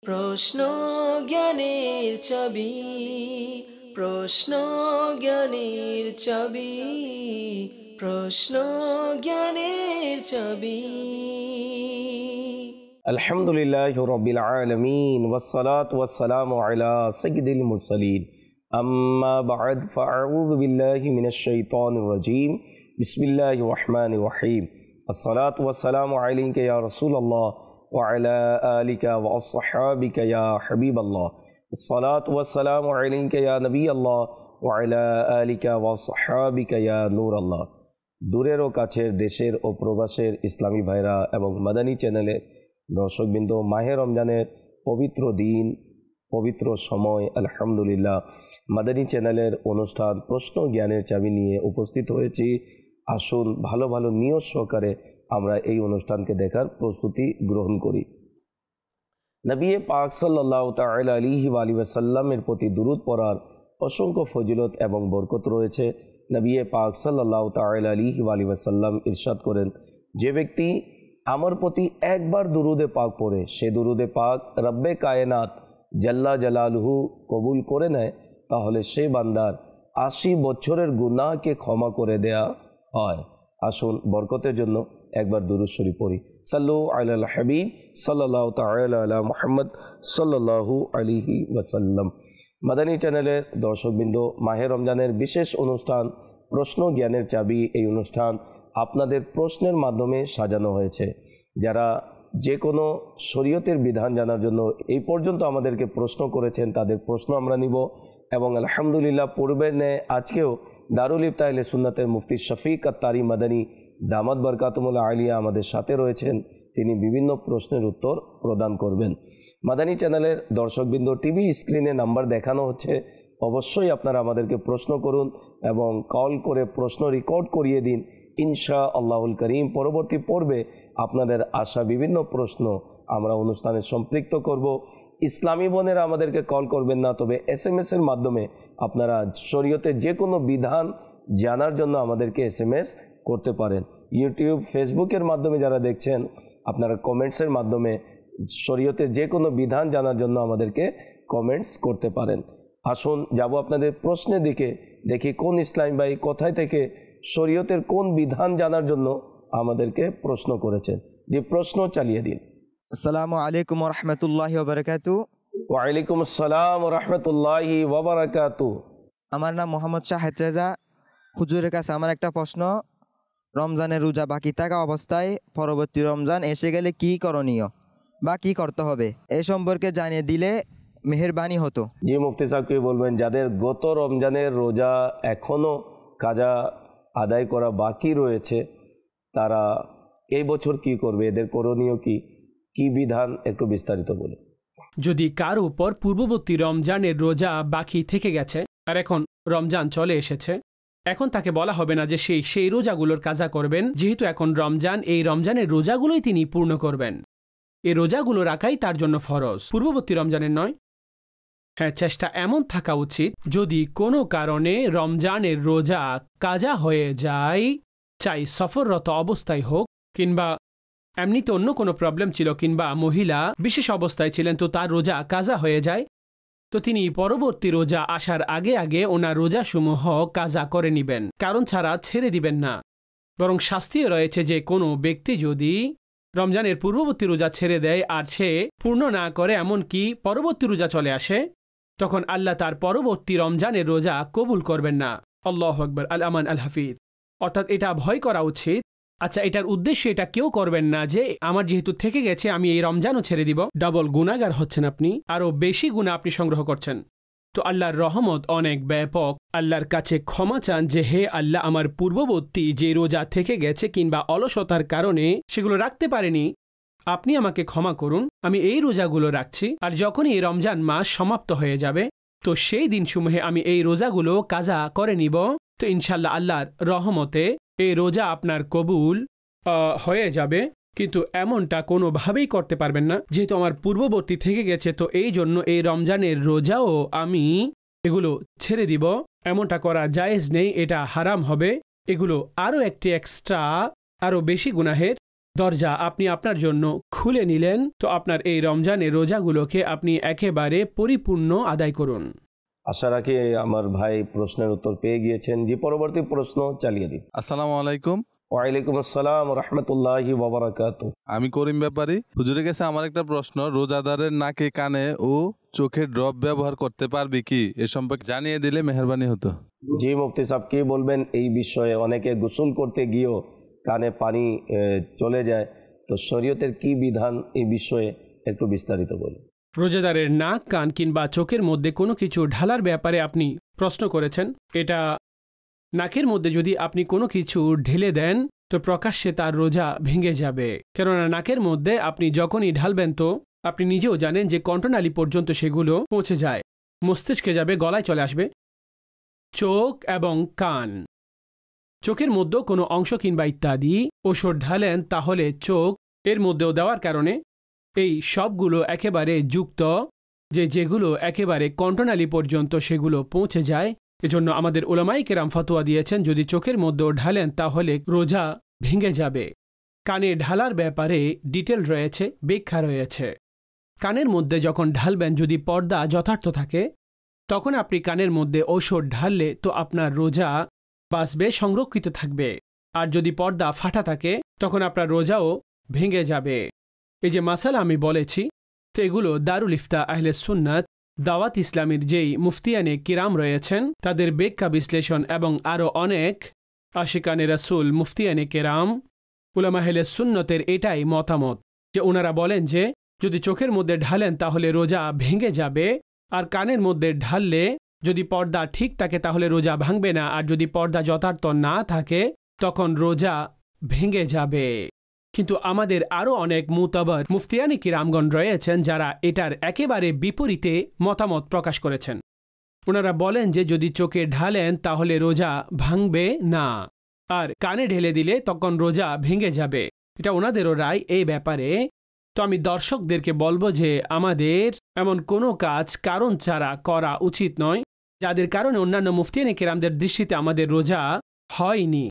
প্রশ্ন জ্ঞানের চাবি, প্রশ্ন জ্ঞানের চাবি, প্রশ্ন জ্ঞানের চাবি। আলহামদুলিল্লাহি রাব্বিল আলামিন ওয়াসসালাতু ওয়াসসালামু আলা সাইয়্যিদিল মুরসালিন আম্মা বা'দ ফাআউযু বিল্লাহি মিনাশ শাইতানির রাজীম বিসমিল্লাহির রহমানির রহিম আসসালাতু ওয়াসসালামু আলাইকা ইয়া রাসূলুল্লাহ ওয়া আলা আলিকা ওয়া আসহাবিকা ইয়া হাবিবাল্লাহ আসসালাতু ওয়াসসালামু আলাইকা ইয়া নবিয়াল্লাহ ওয়া আলা আলিকা ওয়া আসহাবিকা ইয়া নূরাল্লাহ। দূরের ও কাছের, দেশের ও প্রবাসের ইসলামী ভাইরা এবং মাদানী চ্যানেলের দর্শকবৃন্দ, মাহে রমজানের পবিত্র দিন, পবিত্র সময়, আলহামদুলিল্লাহ মাদানী চ্যানেলের অনুষ্ঠান প্রশ্ন জ্ঞানের চাবি নিয়ে উপস্থিত হয়েছি। আসুন ভালো ভালো নিয়ত সহকারে আমরা এই অনুষ্ঠানকে দেখার প্রস্তুতি গ্রহণ করি। নবী পাক সাল্লাল্লাহু তাআলা আলাইহি ওয়া আলিহি ওয়াসাল্লামের প্রতি দুরূদ পড়ার অসংখ্য ফজিলত এবং বরকত রয়েছে। নবী পাক সাল্লাল্লাহু তাআলা আলাইহি ওয়া আলিহি ওয়াসাল্লাম ইরশাদ করেন, যে ব্যক্তি আমার প্রতি একবার দুরুদে পাক পড়ে সে দুরুদে পাক রব্বে কায়নাত জাল্লা জালালুহু কবুল করে নেয়, তাহলে সে বান্দার ৮০ বছরের গুনাহকে ক্ষমা করে দেয়া হয়। আসুন বরকতের জন্য একবার দুরূদ শরীফ পড়ি। সাল্লু আলাল হাবিব সাল্লাল্লাহু তাআলা আলা মুহাম্মদ সাল্লাল্লাহু আলাইহি ওয়াসাল্লাম। মাদানী চ্যানেলের দর্শকবৃন্দ, মাহে রমজানের বিশেষ অনুষ্ঠান প্রশ্ন জ্ঞানের চাবি, এই অনুষ্ঠান আপনাদের প্রশ্নের মাধ্যমে সাজানো হয়েছে। যারা যে কোনো শরীয়তের বিধান জানার জন্য এই পর্যন্ত আমাদেরকে প্রশ্ন করেছেন, তাদের প্রশ্ন আমরা নিব এবং আলহামদুলিল্লাহ পূর্বের ন্যায় আজকেও দারুল ইফতা আহলে সুন্নাতের মুফতি শফিক আত-তারি মাদানী দামাত বরকাতুমুল আলিয়া আমাদের সাথে রয়েছেন। তিনি বিভিন্ন প্রশ্নের উত্তর প্রদান করবেন। মাদানী চ্যানেলের দর্শকবৃন্দ, টিভি স্ক্রিনে নাম্বার দেখানো হচ্ছে, অবশ্যই আপনারা আমাদেরকে প্রশ্ন করুন এবং কল করে প্রশ্ন রেকর্ড করিয়ে দিন। ইনশা আল্লাহুল করিম পরবর্তী পর্বে আপনাদের আসা বিভিন্ন প্রশ্ন আমরা অনুষ্ঠানে সম্পৃক্ত করব। ইসলামী বোনেরা আমাদেরকে কল করবেন না, তবে SMS এর মাধ্যমে আপনারা শরীয়তের যে কোনো বিধান জানার জন্য আমাদেরকে SMS করতে পারেন। ইউটিউব, ফেসবুকের মাধ্যমে যারা দেখছেন, আপনারা কমেন্টসের মাধ্যমে শরীয়তের যে কোনো বিধান জানার জন্য আমাদেরকে কমেন্টস করতে পারেন। আসুন যাব আপনাদের প্রশ্নের দিকে, দেখি কোন ইসলামী ভাই কোথায় থেকে শরীয়তের কোন বিধান জানার জন্য আমাদেরকে প্রশ্ন করেছেন। যে প্রশ্ন চালিয়ে দিন। আসসালামু আলাইকুম ওয়া রাহমাতুল্লাহি ওয়া বারাকাতুহু। ওয়া আলাইকুম আসসালাম ওয়া রাহমাতুল্লাহি ওয়া বারাকাতুহু। আমার নাম মোহাম্মদ শাহেদ রেজা। হুজুরের কাছে আমার একটা প্রশ্ন, রমজানের রোজা বাকি থাকা অবস্থায় পরবর্তী রমজান এসে গেলে কি করণীয় বা কি করতে হবে, এই সম্পর্কে জানিয়ে দিলে মেহেরবানি হতো। জি মুফতি সাহেব কি বলবেন, যাদের গত রমজানের রোজা এখনো কাজা আদায় করা বাকি রয়েছে, তারা এই বছর কি করবে, এদের করণীয় কি বিধান, একটু বিস্তারিত বলুন। যদি কার উপর পূর্ববর্তী রমজানের রোজা বাকি থেকে গেছে আর এখন রমজান চলে এসেছে, এখন তাকে বলা হবে না যে সেই রোজাগুলোর কাজা করবেন, যেহেতু এখন রমজান, এই রমজানের রোজাগুলোই তিনি পূর্ণ করবেন। এই রোজাগুলো রাখাই তার জন্য ফরজ, পূর্ববর্তী রমজানের নয়। হ্যাঁ, চেষ্টা এমন থাকা উচিত, যদি কোনো কারণে রমজানের রোজা কাজা হয়ে যায়, চাই সফররত অবস্থায় হোক কিংবা এমনিতে অন্য কোনো প্রবলেম ছিল, কিংবা মহিলা বিশেষ অবস্থায় ছিলেন, তো তার রোজা কাজা হয়ে যায়, তো তিনি পরবর্তী রোজা আসার আগে আগে ওনার রোজাসমূহ কাজা করে নেবেন, কারণ ছাড়া ছেড়ে দিবেন না। বরং শাস্তিও রয়েছে যে কোনো ব্যক্তি যদি রমজানের পূর্ববর্তী রোজা ছেড়ে দেয় আর সে পূর্ণ না করে, এমনকি পরবর্তী রোজা চলে আসে, তখন আল্লাহ তার পরবর্তী রমজানের রোজা কবুল করবেন না। আল্লাহু আকবার, আল আমান আল হাফিজ। অর্থাৎ এটা ভয় করা উচিত। আচ্ছা, এটার উদ্দেশ্য এটা কেউ করবেন না যে আমার যেহেতু থেকে গেছে আমি এই রমজানও ছেড়ে দিব। ডাবল গুনাহগার হচ্ছেন আপনি, আরও বেশি গুনাহ আপনি সংগ্রহ করছেন। তো আল্লাহর রহমত অনেক ব্যাপক। আল্লাহর কাছে ক্ষমা চান যে হে আল্লাহ, আমার পূর্ববর্তী যে রোজা থেকে গেছে কিংবা অলসতার কারণে সেগুলো রাখতে পারেনি, আপনি আমাকে ক্ষমা করুন, আমি এই রোজাগুলো রাখছি। আর যখনই এই রমজান মাস সমাপ্ত হয়ে যাবে, তো সেই দিনসমূহে আমি এই রোজাগুলো কাজা করে নিব। তো ইনশাল্লাহ আল্লাহর রহমতে এই রোজা আপনার কবুল হয়ে যাবে। কিন্তু এমনটা কোনোভাবেই করতে পারবেন না, যেহেতু আমার পূর্ববর্তী থেকে গেছে, তো এই জন্য এই রমজানের রোজাও আমি এগুলো ছেড়ে দিব। এমনটা করা জায়েজ নেই, এটা হারাম হবে। এগুলো আরও একটি এক্সট্রা, আরও বেশি গুনাহের। দরজা আপনি আপনার জন্য খুলে নিলেন, তো আপনার এই রমজানের রোজাগুলোকে আপনি একেবারে পরিপূর্ণ আদায় করুন। আশা রাখি আমার ভাই প্রশ্নের উত্তর পেয়ে গিয়েছেন। যে পরবর্তী প্রশ্ন চালিয়ে দিন। আসসালামু আলাইকুম। ওয়ালাইকুম আসসালাম রহমতুল্লাহি ওয়া বারাকাতুহু। আমি করিম ব্যাপারী। হুজুরের কাছে আমার একটা প্রশ্ন, রোজাদারের নাকে, কানে ও চোখে ড্রপ ব্যবহার করতে পারবে কি, এ সম্পর্কে জানিয়ে দিলে মেহেরবানি হতো। জি মুফতি সাহেব, কি বলবেন এই বিষয়ে? অনেকে গোসল করতে গিয়েও কানে পানি চলে যায়, তো শরীয়তের কি বিধান এই বিষয়ে একটু বিস্তারিত বলুন। রোজাদারের নাক, কান কিংবা চোখের মধ্যে কোনো কিছু ঢালার ব্যাপারে আপনি প্রশ্ন করেছেন। এটা নাকের মধ্যে যদি আপনি কোনো কিছু ঢেলে দেন তো প্রকাশ্যে তার রোজা ভেঙে যাবে, কেননা নাকের মধ্যে আপনি যখনই ঢালবেন তো আপনি নিজেও জানেন যে কণ্ঠনালী পর্যন্ত সেগুলো পৌঁছে যায়, মস্তিষ্কে যাবে, গলায় চলে আসবে। চোখ এবং কান, চোখের মধ্যেও কোনো অংশ কিংবা ইত্যাদি ওষুধ ঢালেন তাহলে চোখ এর মধ্যেও দেওয়ার কারণে এই সবগুলো একেবারে যুক্ত, যেগুলো একেবারে কণ্ঠনালী পর্যন্ত সেগুলো পৌঁছে যায়। এজন্য আমাদের উলামায়ে কেরাম ফতোয়া দিয়েছেন যদি চোখের মধ্যেও ঢালেন তাহলে রোজা ভেঙে যাবে। কানে ঢালার ব্যাপারে ডিটেল রয়েছে, ব্যাখ্যা রয়েছে। কানের মধ্যে যখন ঢালবেন যদি পর্দা যথার্থ থাকে তখন আপনি কানের মধ্যে ঔষধ ঢাললে তো আপনার রোজা বাঁচবে, সংরক্ষিত থাকবে। আর যদি পর্দা ফাটা থাকে তখন আপনার রোজাও ভেঙে যাবে। এই যে মাসালা আমি বলেছি, তো এগুলো দারুল ইফতা আহলে সুন্নাত দাওয়াত ইসলামের যেই মুফতিয়ানে কিরাম রয়েছেন তাদের ব্যাখ্যা বিশ্লেষণ এবং আরও অনেক আশিকানে রাসূল মুফতিয়ানে কিরাম উলামা আহলে সুন্নতের এটাই মতামত যে ওনারা বলেন যে যদি চোখের মধ্যে ঢালেন তাহলে রোজা ভেঙে যাবে, আর কানের মধ্যে ঢাললে যদি পর্দা ঠিক থাকে তাহলে রোজা ভাঙবে না, আর যদি পর্দা যথার্থ না থাকে তখন রোজা ভেঙে যাবে। কিন্তু আমাদের আরও অনেক মুতাবার মুফতিয়ানে কিরামগণ রয়েছেন যারা এটার একেবারে বিপরীতে মতামত প্রকাশ করেছেন। ওনারা বলেন যে যদি চোখে ঢালেন তাহলে রোজা ভাঙবে না, আর কানে ঢেলে দিলে তখন রোজা ভেঙে যাবে। এটা ওনাদেরও রায় এই ব্যাপারে। তো আমি দর্শকদেরকে বলবো যে আমাদের এমন কোনো কাজ কারণ ছাড়া করা উচিত নয় যাদের কারণে অন্যান্য মুফতিয়ানে কিরামদের দৃষ্টিতে আমাদের রোজা হয়নি।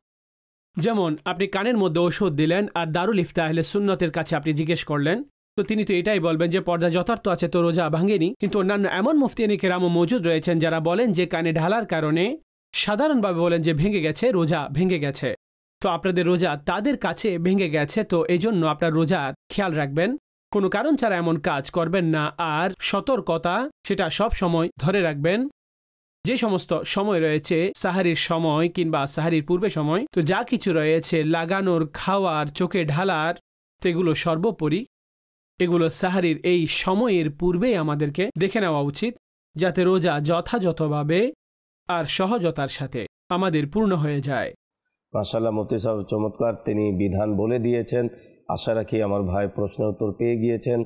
যেমন আপনি কানের মধ্যে ওষুধ দিলেন আর দারুল ইফতা আহলে সুন্নতের কাছে আপনি জিজ্ঞেস করলেন, তো তিনি তো এটাই বলবেন যে পর্দা যথার্থ আছে তো রোজা ভাঙেনি। কিন্তু অন্যান্য এমন মুফতিয়ানে কেরামও মজুদ রয়েছেন যারা বলেন যে কানে ঢালার কারণে সাধারণভাবে বলেন যে ভেঙে গেছে, রোজা ভেঙে গেছে। তো আপনাদের রোজা তাদের কাছে ভেঙে গেছে, তো এই জন্য আপনার রোজার খেয়াল রাখবেন, কোনো কারণ ছাড়া এমন কাজ করবেন না। আর সতর্কতা সেটা সব সময় ধরে রাখবেন। যে সমস্ত সময় রয়েছে সাহারির সময় কিংবা সাহারির পূর্বে সময়, তো যা কিছু রয়েছে লাগানোর, খাওয়ার, চোখে ঢালার, তো এগুলো সর্বোপরি এগুলো সাহারির এই সময়ের পূর্বেই আমাদেরকে দেখে নেওয়া উচিত যাতে রোজা যথাযথভাবে আর সহজতার সাথে আমাদের পূর্ণ হয়ে যায়। মাশাআল্লাহ মুফতি সাহেব চমৎকার তিনি বিধান বলে দিয়েছেন। আশা রাখি আমার ভাই প্রশ্নের উত্তর পেয়ে গিয়েছেন।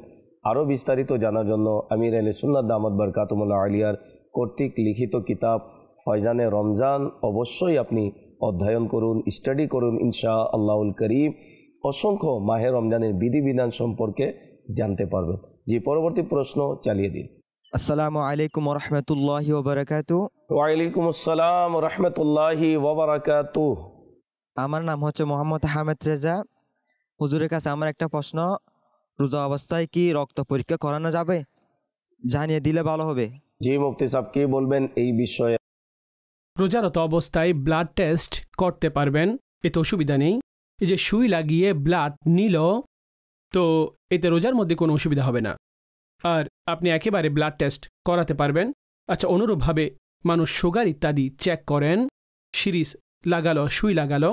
আরও বিস্তারিত জানার জন্য আমির আহলে সুন্নাত দামাত বারকাতুহুল আলিয়ার কর্তৃক লিখিত কিতাব ফয়জানে রমজান অবশ্যই আপনি অধ্যয়ন করুন, স্টাডি করুন ইনশাআল্লাহুল করিম। অসংখ্য মাহে রমজানের বিধিবিধান সম্পর্কে জানতে পারবেন। জি, পরবর্তী প্রশ্ন চালিয়ে দিন। আসসালামু আলাইকুম রহমতুল্লাহি ওয়া বারাকাতুহু। ওয়ালাইকুম আসসালাম রহমতুল্লাহি ওয়া বারাকাতুহু। আমার নাম হচ্ছে মোহাম্মদ আহমেদ রেজা। হুজুরের কাছে আমার একটা প্রশ্ন, রোজা অবস্থায় কি রক্ত পরীক্ষা করানো যাবে? জানিয়ে দিলে ভালো হবে। জি মুফতি সাহেব, কি বলবেন এই বিষয়ে? রোজারত অবস্থায় ব্লাড টেস্ট করতে পারবেন, এতে অসুবিধা নেই। এই যে সুই লাগিয়ে ব্লাড নিল, তো এতে রোজার মধ্যে কোনো অসুবিধা হবে না, আর আপনি একেবারে ব্লাড টেস্ট করাতে পারবেন। আচ্ছা, অনুরূপভাবে মানুষ সুগার ইত্যাদি চেক করেন, সিরিজ লাগালো, সুই লাগালো,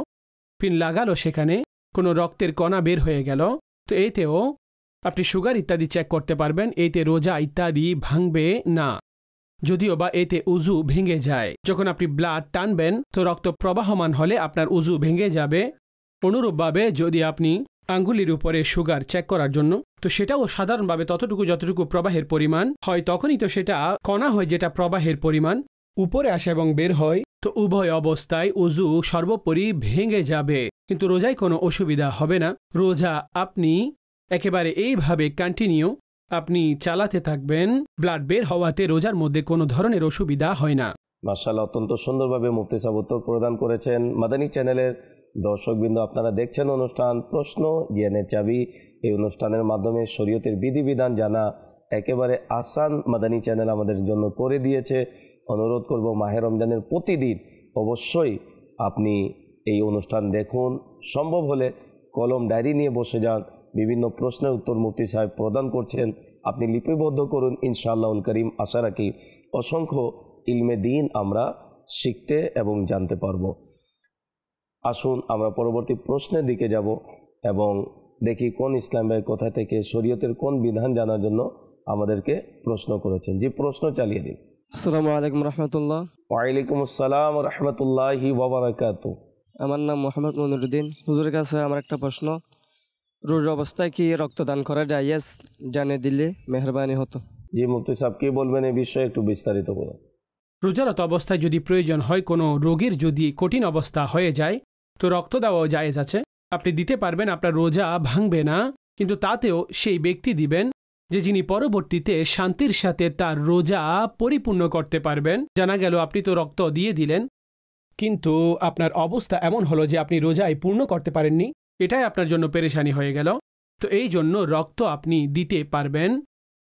পিন লাগালো, সেখানে কোনো রক্তের কণা বের হয়ে গেল, তো এতেও আপনি সুগার ইত্যাদি চেক করতে পারবেন, এতে রোজা ইত্যাদি ভাঙবে না। যদিও বা এতে উজু ভেঙে যায়, যখন আপনি ব্লাড টানবেন তো রক্ত প্রবাহমান হলে আপনার উজু ভেঙে যাবে। অনুরূপভাবে যদি আপনি আঙ্গুলির উপরে সুগার চেক করার জন্য, তো সেটাও সাধারণভাবে ততটুকু যতটুকু প্রবাহের পরিমাণ হয় তখনই তো সেটা কণা হয় যেটা প্রবাহের পরিমাণ উপরে আসে এবং বের হয়, তো উভয় অবস্থায় উজু সর্বোপরি ভেঙে যাবে, কিন্তু রোজায় কোনো অসুবিধা হবে না। রোজা আপনি একেবারে এইভাবে কন্টিনিউ আপনি চালাতে থাকবেন, ব্লাড বের হওয়াতে রোজার মধ্যে কোনো ধরনের অসুবিধা হয় না। মাশাআল্লাহ, অত্যন্ত সুন্দরভাবে মুফতি সাহেব উত্তর প্রদান করেছেন। মাদানী চ্যানেলের দর্শকবৃন্দ, আপনারা দেখছেন অনুষ্ঠান প্রশ্ন জ্ঞানের চাবি। এই অনুষ্ঠানের মাধ্যমে শরীয়তের বিধিবিধান জানা একেবারে আসান মাদানী চ্যানেল আমাদের জন্য করে দিয়েছে। অনুরোধ করব মাহে রমজানের প্রতিদিন অবশ্যই আপনি এই অনুষ্ঠান দেখুন। সম্ভব হলে কলম ডায়েরি নিয়ে বসে যান। বিভিন্ন প্রশ্নের উত্তর মুফতি সাহেব প্রদান করছেন, আপনি লিপিবদ্ধ করুন। ইনশাআল্লাহুল করিম আশা রাখি অসংখ্য ইলমে দিন আমরা শিখতে এবং জানতে পারব। আসুন আমরা পরবর্তী প্রশ্নের দিকে যাব এবং দেখি কোন ইসলাম ভাই কোথা থেকে শরীয়তের কোন বিধান জানার জন্য আমাদেরকে প্রশ্ন করেছেন। জি, প্রশ্ন চালিয়ে দিন। আসসালামু আলাইকুম রহমতুল্লাহ। ওয়ালাইকুম আসসালাম রহমতুল্লাহি ওয়া বারাকাতুহু। আমার নাম মোহাম্মদ মনিরুদ্দিন। হুজুরের কাছে আমার একটা প্রশ্ন, রোজা অবস্থায় কি রক্তদান করা জায়েজ? জানিয়ে দিলে মেহরবানি হতো। জি মুফতি সাহেব, কি বলবেন এই বিষয়ে একটু বিস্তারিত বলুন। রোজারত অবস্থায় যদি প্রয়োজন হয়, কোনো রোগীর যদি কঠিন অবস্থা হয়ে যায়, তো রক্ত দেওয়াও জায়েজ আছে। আপনি দিতে পারবেন, আপনার রোজা ভাঙবে না, কিন্তু তাতেও সেই ব্যক্তি দিবেন যে যিনি পরবর্তীতে শান্তির সাথে তার রোজা পরিপূর্ণ করতে পারবেন। জানা গেল আপনি তো রক্ত দিয়ে দিলেন, কিন্তু আপনার অবস্থা এমন হলো যে আপনি রোজাই পূর্ণ করতে পারেননি, এটাই আপনার জন্য পেরেশানি হয়ে গেল। তো এই জন্য রক্ত আপনি দিতে পারবেন,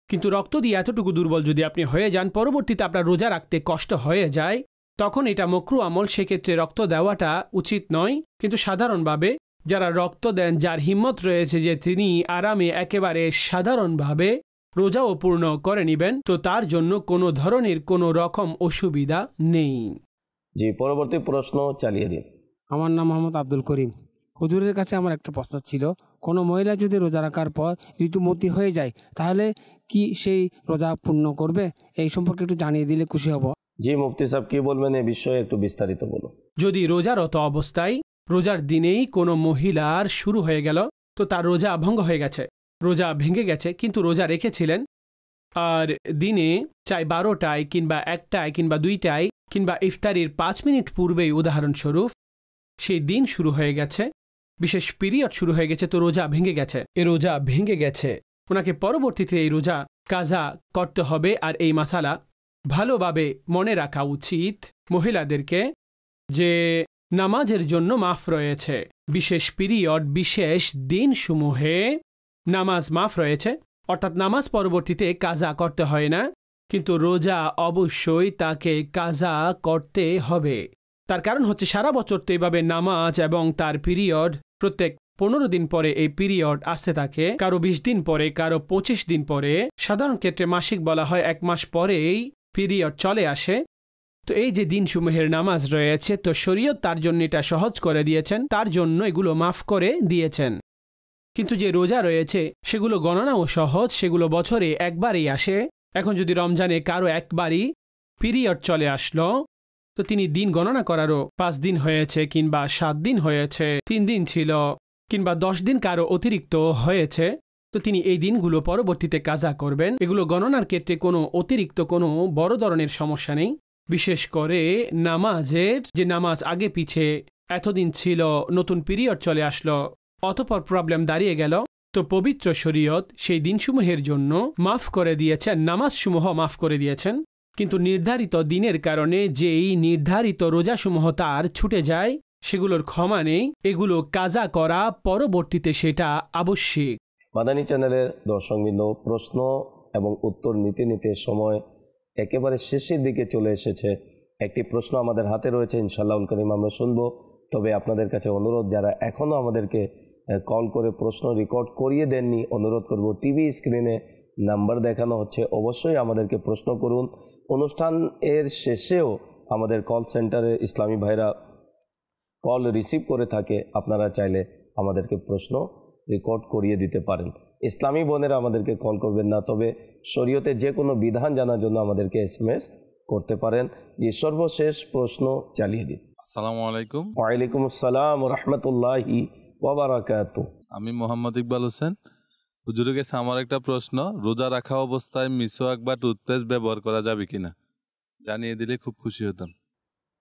কিন্তু রক্ত দিয়ে এতটুকু দুর্বল যদি আপনি হয়ে যান, পরবর্তীতে আপনার রোজা রাখতে কষ্ট হয়ে যায়, তখন এটা মকরু আমল, সেক্ষেত্রে রক্ত দেওয়াটা উচিত নয়। কিন্তু সাধারণভাবে যারা রক্ত দেন, যার হিম্মত রয়েছে যে তিনি আরামে একেবারে সাধারণভাবে রোজাও পূর্ণ করে নেবেন, তো তার জন্য কোনো ধরনের কোনো রকম অসুবিধা নেই। জি, পরবর্তী প্রশ্ন চালিয়ে দিন। আমার নাম মোহাম্মদ আব্দুল করিম। হুজুরের কাছে আমার একটা প্রশ্ন ছিল, কোনো মহিলা যদি রোজা রাখার পর ঋতুমতি হয়ে যায়, তাহলে কি সেই রোজা পূর্ণ করবে? এই সম্পর্কে একটু জানিয়ে দিলে খুশি হব। জি মুফতি সাহেব, কি বলবেন এই বিষয়ে একটু বিস্তারিত বলুন। যদি রোজারত অবস্থায় রোজার দিনেই কোনো মহিলার শুরু হয়ে গেল, তো তার রোজা ভঙ্গ হয়ে গেছে, রোজা ভেঙে গেছে, কিন্তু রোজা রেখেছিলেন, আর দিনে চাই 12টায় কিংবা 1টায় কিংবা 2টায় কিংবা ইফতারির 5 মিনিট পূর্বেই উদাহরণস্বরূপ সেই দিন শুরু হয়ে গেছে, বিশেষ পিরিয়ড শুরু হয়ে গেছে, তো রোজা ভেঙে গেছে। এ রোজা ভেঙে গেছে, ওনাকে পরবর্তীতে এই রোজা কাজা করতে হবে। আর এই মাসালা ভালোভাবে মনে রাখা উচিত মহিলাদেরকে যে নামাজের জন্য মাফ রয়েছে, বিশেষ পিরিয়ড বিশেষ দিনসমূহে নামাজ মাফ রয়েছে, অর্থাৎ নামাজ পরবর্তীতে কাজা করতে হয় না, কিন্তু রোজা অবশ্যই তাকে কাজা করতে হবে। তার কারণ হচ্ছে সারা বছর তো এইভাবে নামাজ এবং তার পিরিয়ড প্রত্যেক 15 দিন পরে এই পিরিয়ড আসতে থাকে, কারো 20 দিন পরে, কারো 25 দিন পরে, সাধারণ ক্ষেত্রে মাসিক বলা হয় 1 মাস পরেই পিরিয়ড চলে আসে। তো এই যে দিনসমূহের নামাজ রয়েছে, তো শরীয়ত তার জন্য এটা সহজ করে দিয়েছেন, তার জন্য এগুলো মাফ করে দিয়েছেন। কিন্তু যে রোজা রয়েছে সেগুলো গণনাও সহজ, সেগুলো বছরে একবারই আসে। এখন যদি রমজানে কারো একবারই পিরিয়ড চলে আসলো, তো তিনি দিন গণনা করারও 5 দিন হয়েছে কিংবা 7 দিন হয়েছে, 3 দিন ছিল কিংবা 10 দিন কারো অতিরিক্ত হয়েছে, তো তিনি এই দিনগুলো পরবর্তীতে কাজা করবেন। এগুলো গণনার ক্ষেত্রে কোনো অতিরিক্ত কোনো বড় ধরনের সমস্যা নেই। বিশেষ করে নামাজের যে নামাজ আগে পিছে এতদিন ছিল, নতুন পিরিয়ড চলে আসলো, অতঃপর প্রবলেম দাঁড়িয়ে গেল, তো পবিত্র শরীয়ত সেই দিনসমূহের জন্য মাফ করে দিয়েছেন, নামাজসমূহ মাফ করে দিয়েছেন। কিন্তু নির্ধারিত দিনের কারণে যেই নির্ধারিত রোজাসমূহ তার ছুটে যায়, সেগুলোর ক্ষমা নেই, এগুলো কাজা করা পরবর্তীতে সেটা আবশ্যিক। মাদানী চ্যানেলের দর্শকবৃন্দ, প্রশ্ন এবং উত্তর নিতে নিতে সময় একেবারে শেষের দিকে চলে এসেছে। একটি প্রশ্ন আমাদের হাতে রয়েছে, ইনশাআল্লাহুল কারীম আমরা শুনব। তবে আপনাদের কাছে অনুরোধ, যারা এখনও আমাদেরকে কল করে প্রশ্ন রেকর্ড করিয়ে দেননি, অনুরোধ করব টিভি স্ক্রিনে নাম্বার দেখানো হচ্ছে, অবশ্যই আমাদেরকে প্রশ্ন করুন। অনুষ্ঠান এর শেষেও আমাদের কল সেন্টারে ইসলামী ভাইরা কল রিসিভ করে থাকে, আপনারা চাইলে আমাদেরকে প্রশ্ন রেকর্ড করিয়ে দিতে পারেন। ইসলামী বোনেরা আমাদেরকে কল করবেন না, তবে শরীয়তে যে কোনো বিধান জানার জন্য আমাদেরকে SMS করতে পারেন। যে সর্বশেষ প্রশ্ন চালিয়ে দিন। আসসালামু আলাইকুম। ওয়ালাইকুম আসসালাম রাহমাতুল্লাহি ওয়া বারাকাতুহু। আমি মোহাম্মদ ইকবাল হোসেন। হুজুরের কাছে আমার একটা প্রশ্ন, রোজা রাখা অবস্থায় মিসওয়াক বা টুথপেস্ট ব্যবহার করা যাবে কিনা? জানিয়ে দিলে খুব খুশি হতাম।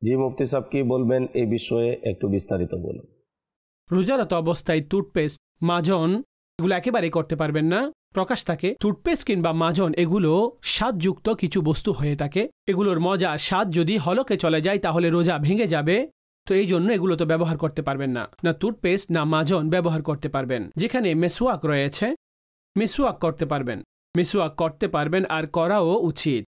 জি মুফতি সাহেব, কি বলবেন এই বিষয়ে একটু বিস্তারিত বলুন। রোজারত অবস্থায় টুথপেস্ট, মাজন এগুলো একেবারেই করতে পারবেন না। প্রকাশ থাকে টুথপেস্ট কিংবা মাজন এগুলো স্বাদযুক্ত কিছু বস্তু হয়ে থাকে, এগুলোর মজা স্বাদ যদি হলকে চলে যায় তাহলে রোজা ভেঙে যাবে। তো তো এই জন্য এগুলো তো ব্যবহার করতে পারবেন না, না টুথপেস্ট না মাজন ব্যবহার করতে পারবেন। যেখানে মেসওয়াক রয়েছে, মেসওয়াক করতে পারবেন, মেসওয়াক করতে পারবেন আর করাও উচিত।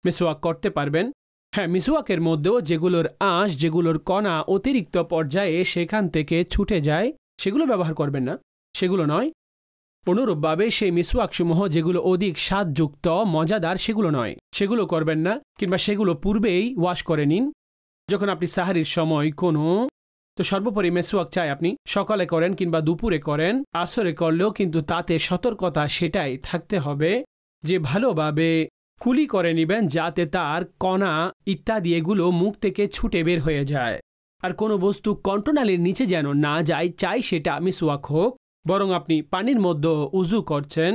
মেসওয়াক করতে পারবেন। হ্যাঁ, মিসওয়াকের মধ্যেও যেগুলোর আঁশ, যেগুলোর কণা অতিরিক্ত পর্যায়ে সেখান থেকে ছুটে যায়, সেগুলো ব্যবহার করবেন না, সেগুলো নয়। অনুরূপভাবে সেই মিসওয়াকসমূহ যেগুলো অধিক স্বাদযুক্ত, মজাদার, সেগুলো নয়, সেগুলো করবেন না, কিংবা সেগুলো পূর্বেই ওয়াশ করে নিন। যখন আপনি সাহারির সময় তো সর্বোপরি মেসওয়াক চাই আপনি সকালে করেন কিংবা দুপুরে করেন, আসরে করলেও কিন্তু তাতে সতর্কতা সেটাই থাকতে হবে যে ভালোভাবে কুলি করে নেবেন, যাতে তার কণা ইত্যাদি এগুলো মুখ থেকে ছুটে বের হয়ে যায়। আর কোনো বস্তু কন্ট্রোনালের নিচে যেন না যায়, চাই সেটা মিসওয়াক হোক। বরং আপনি পানির মধ্যে উজু করছেন,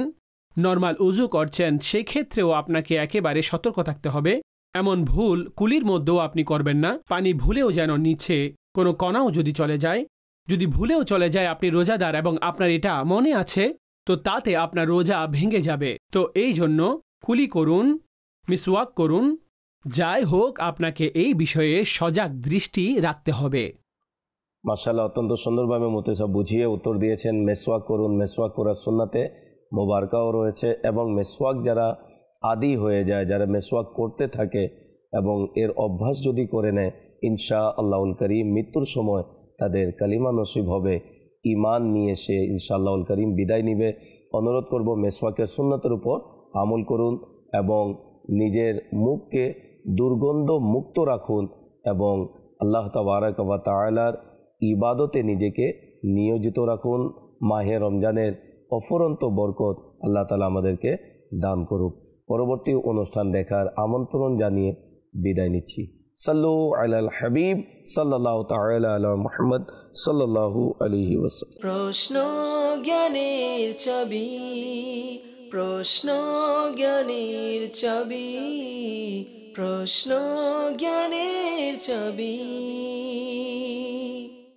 নর্মাল উজু করছেন, সেক্ষেত্রেও আপনাকে একেবারে সতর্ক থাকতে হবে। এমন ভুল কুলির মধ্যেও আপনি করবেন না। পানি ভুলেও যেন নিচে কোনো কণাও যদি চলে যায়, যদি ভুলেও চলে যায়, আপনি রোজাদার এবং আপনার এটা মনে আছে, তো তাতে আপনার রোজা ভেঙে যাবে। তো এই জন্য কুলি করুন, মিসওয়াক করুন, যাই হোক আপনাকে এই বিষয়ে সজাগ দৃষ্টি রাখতে হবে। মাশাআল্লাহ, অত্যন্ত সুন্দরভাবে মুফতি বুঝিয়ে উত্তর দিয়েছেন। মেসওয়াক করুন, মেসওয়াক করার সুন্নাতে মোবারকাও রয়েছে, এবং মেসওয়াক যারা আদি হয়ে যায়, যারা মেসওয়াক করতে থাকে এবং এর অভ্যাস যদি করে নেয়, ইনশা আল্লাহুল করিম মৃত্যুর সময় তাদের কালিমা নসিব হবে, ঈমান নিয়ে সে ইনশাআল্লাহুল করিম বিদায় নিবে। অনুরোধ করব মেসওয়াকের সুন্নাতের উপর আমল করুন এবং নিজের মুখকে দুর্গন্ধ মুক্ত রাখুন এবং আল্লাহ তাবারক ওয়া তাআলার ইবাদতে নিজেকে নিয়োজিত রাখুন। মাহে রমজানের অফুরন্ত বরকত আল্লাহ তাআলা আমাদেরকে দান করুক। পরবর্তী অনুষ্ঠান দেখার আমন্ত্রণ জানিয়ে বিদায় নিচ্ছি। সাল্লু আলাল হাবিব সাল্লাল্লাহু তাআলা আলা মুহাম্মদ সাল্লাল্লাহু আলাইহি ওয়াসাল্লাম। প্রশ্ন জ্ঞানের চাবি, প্রশ্ন জ্ঞানের চাবি, প্রশ্ন জ্ঞানের চাবি।